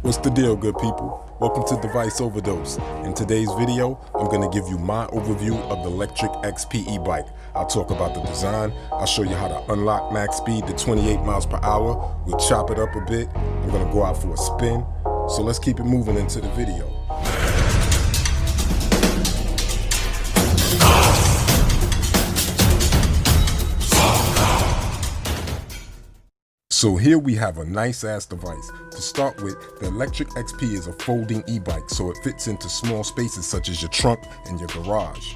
What's the deal, good people? Welcome to DeviceOverDose. In today's video, I'm going to give you my overview of the LECTRIC XP e-bike. I'll talk about the design, I'll show you how to unlock max speed to 28 miles per hour, we'll chop it up a bit, I'm going to go out for a spin, so let's keep it moving into the video. So here we have a nice ass device. To start with, the LECTRIC XP is a folding e-bike, so it fits into small spaces such as your trunk and your garage.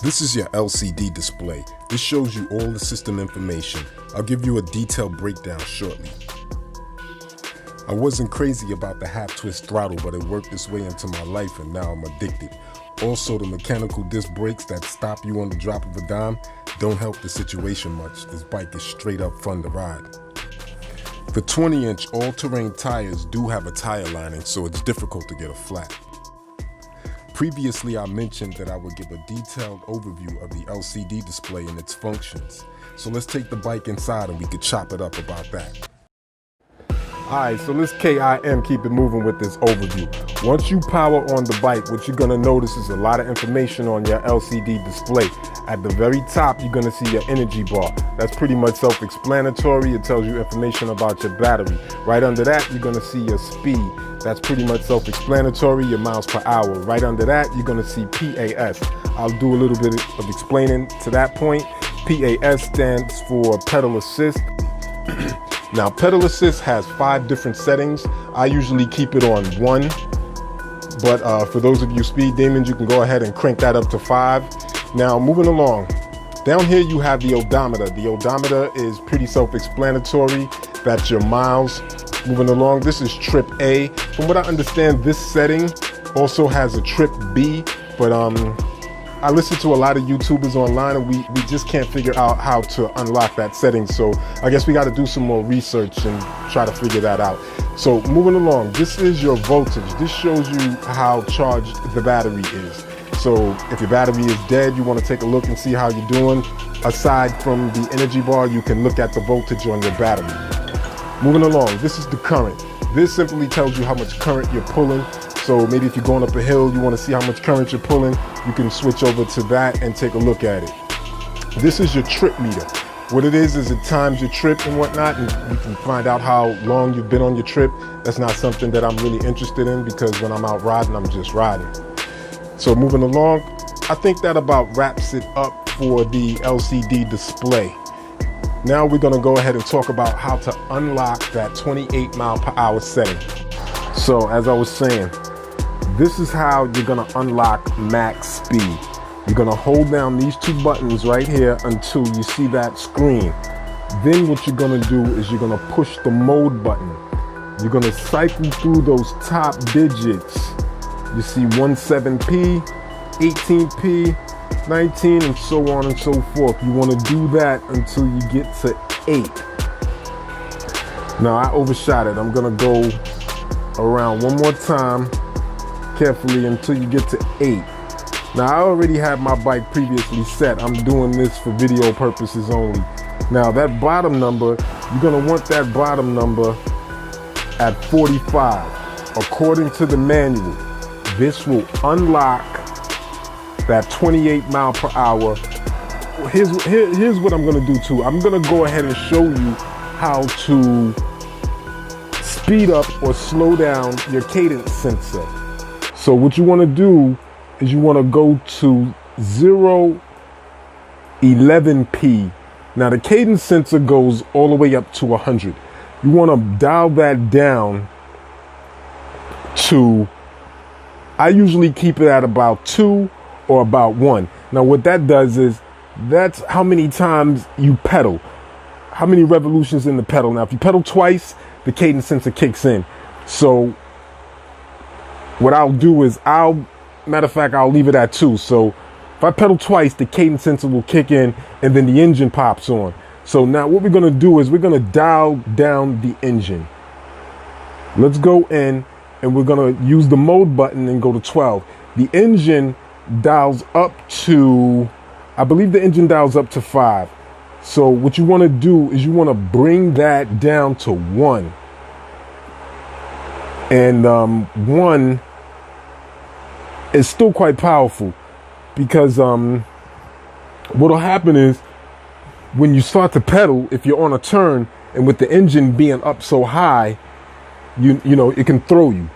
This is your LCD display. This shows you all the system information. I'll give you a detailed breakdown shortly. I wasn't crazy about the half twist throttle, but it worked its way into my life and now I'm addicted. Also, the mechanical disc brakes that stop you on the drop of a dime don't help the situation much. This bike is straight up fun to ride. The 20-inch all-terrain tires do have a tire lining, so it's difficult to get a flat. Previously, I mentioned that I would give a detailed overview of the LCD display and its functions. So let's take the bike inside and we could chop it up about that. Alright, so let's keep it moving with this overview. Once you power on the bike, what you're going to notice is a lot of information on your LCD display. At the very top, you're going to see your energy bar. That's pretty much self-explanatory. It tells you information about your battery. Right under that, you're going to see your speed. That's pretty much self-explanatory, your miles per hour. Right under that, you're going to see PAS. I'll do a little bit of explaining to that point. PAS stands for pedal assist. Now, pedal assist has 5 different settings. I usually keep it on 1, but for those of you speed demons, you can go ahead and crank that up to 5. Now, moving along, down here you have the odometer. The odometer is pretty self-explanatory. That's your miles. Moving along, this is trip A. From what I understand, this setting also has a trip B, but I listen to a lot of YouTubers online and we just can't figure out how to unlock that setting. So I guess we got to do some more research and try to figure that out. So moving along, this is your voltage. This shows you how charged the battery is. So if your battery is dead, you want to take a look and see how you're doing. Aside from the energy bar, you can look at the voltage on your battery. Moving along, this is the current. This simply tells you how much current you're pulling. So maybe if you're going up a hill, you want to see how much current you're pulling, you can switch over to that and take a look at it. This is your trip meter. What it is it times your trip and whatnot, and you can find out how long you've been on your trip. That's not something that I'm really interested in because when I'm out riding, I'm just riding. So moving along, I think that about wraps it up for the LCD display. Now we're going to go ahead and talk about how to unlock that 28 mile per hour setting. So as I was saying, this is how you're going to unlock max speed. You're going to hold down these 2 buttons right here until you see that screen. Then what you're going to do is you're going to push the mode button. You're going to cycle through those top digits. You see 17P, 18P, 19, and so on and so forth. You want to do that until you get to 8. Now I overshot it. I'm going to go around one more time carefully until you get to 8. Now I already had my bike previously set. I'm doing this for video purposes only. Now that bottom number, you're going to want that bottom number at 45. According to the manual, this will unlock that 28 mile per hour. Here's what I'm going to do too. I'm going to go ahead and show you how to speed up or slow down your cadence sensor. So what you want to do is you want to go to 0.11p. Now the cadence sensor goes all the way up to 100. You want to dial that down to, I usually keep it at about 2 or about 1. Now what that does is, that's how many times you pedal, how many revolutions in the pedal. Now if you pedal twice, the cadence sensor kicks in. So what I'll do is I'll leave it at 2. So if I pedal twice, the cadence sensor will kick in and then the engine pops on. So now what we're going to do is we're going to dial down the engine. Let's go in and we're going to use the mode button and go to 12. The engine dials up to, I believe the engine dials up to 5. So what you want to do is you want to bring that down to 1. And one is still quite powerful because what'll happen is when you start to pedal, if you're on a turn and with the engine being up so high, you know, it can throw you.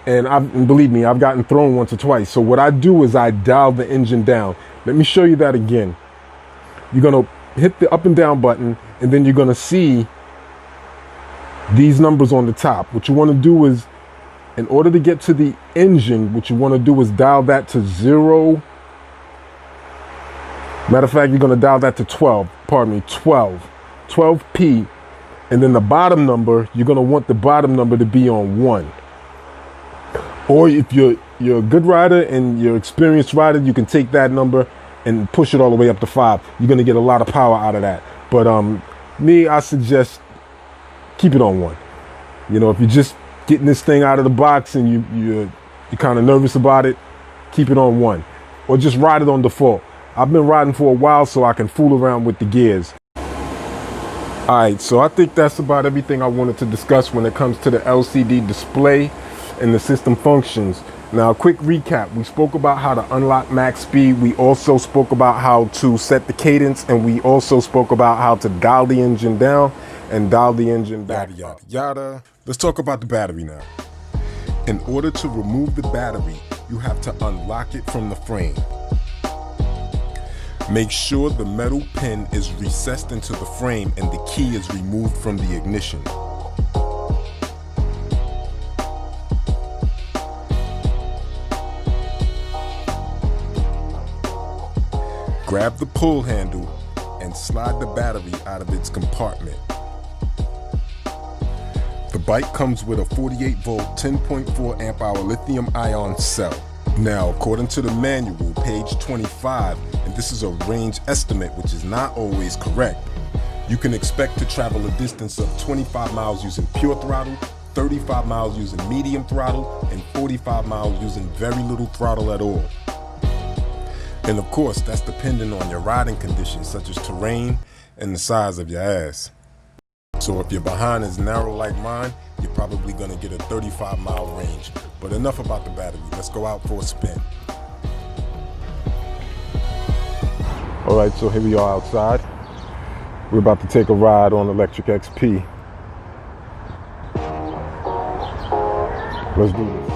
And believe me, I've gotten thrown once or twice. So what I do is I dial the engine down. Let me show you that again. You're going to hit the up and down button, and then you're going to see these numbers on the top. What you want to do is, in order to get to the engine, what you want to do is dial that to 0. Matter of fact, you're going to dial that to 12. Pardon me, 12. 12p. And then the bottom number, you're going to want the bottom number to be on 1. Or if you're a good rider and you're an experienced rider, you can take that number and push it all the way up to 5. You're going to get a lot of power out of that. But me, I suggest keep it on 1. You know, if you're just getting this thing out of the box and you're kind of nervous about it, keep it on 1. Or just ride it on default. I've been riding for a while so I can fool around with the gears. All right, so I think that's about everything I wanted to discuss when it comes to the LCD display and the system functions. Now, a quick recap. We spoke about how to unlock max speed. We also spoke about how to set the cadence, and we also spoke about how to dial the engine down and dial the engine back. Yada, yada, yada. Let's talk about the battery now. In order to remove the battery, you have to unlock it from the frame. Make sure the metal pin is recessed into the frame and the key is removed from the ignition. Grab the pull handle and slide the battery out of its compartment. The bike comes with a 48 volt 10.4 amp hour lithium ion cell. Now, according to the manual, page 25, and this is a range estimate which is not always correct, you can expect to travel a distance of 25 miles using pure throttle, 35 miles using medium throttle, and 45 miles using very little throttle at all. And of course, that's dependent on your riding conditions, such as terrain and the size of your ass. So if your behind is narrow like mine, you're probably gonna get a 35-mile range. But enough about the battery, let's go out for a spin. All right, so here we are outside. We're about to take a ride on Electric XP. Let's do this.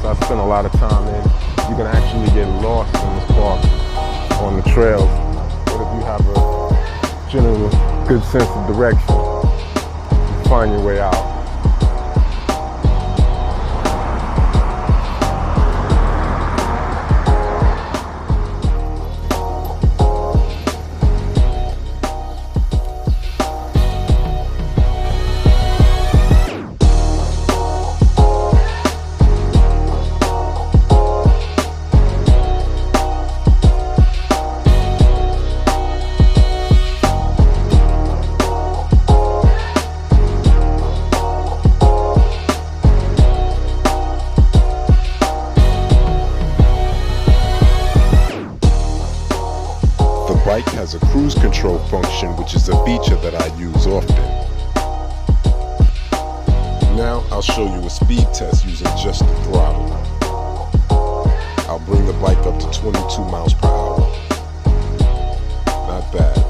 I spent a lot of time in. You can actually get lost in this park on the trails. But if you have a general good sense of direction, you find your way out. The bike has a cruise control function, which is a feature that I use often. Now I'll show you a speed test using just the throttle. I'll bring the bike up to 22 miles per hour. Not bad.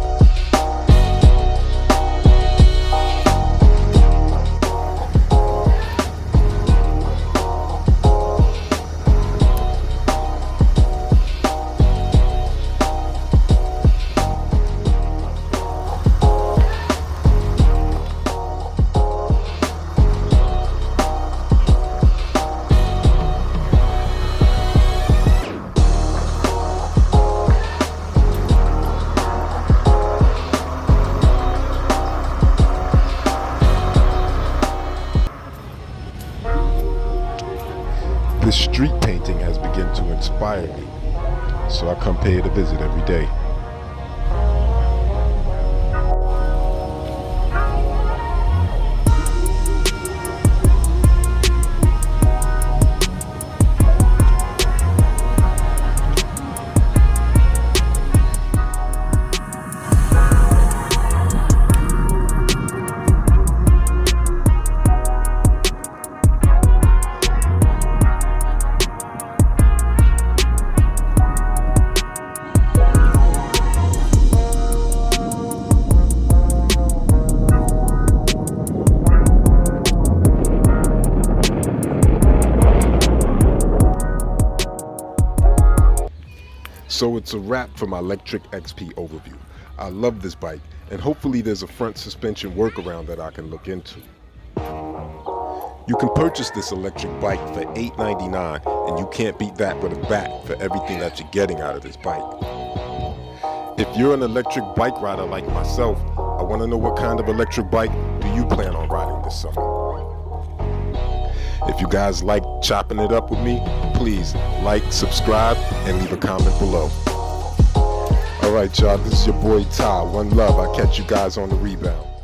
street painting has begun to inspire me, so I come pay it a visit every day. So it's a wrap for my LECTRIC XP overview. I love this bike, and hopefully there's a front suspension workaround that I can look into. You can purchase this electric bike for $8.99, and you can't beat that with a bat for everything that you're getting out of this bike. If you're an electric bike rider like myself, I want to know what kind of electric bike do you plan on riding this summer? If you guys like chopping it up with me, please like, subscribe, and leave a comment below. Alright y'all, this is your boy Ty. One love. I'll catch you guys on the rebound.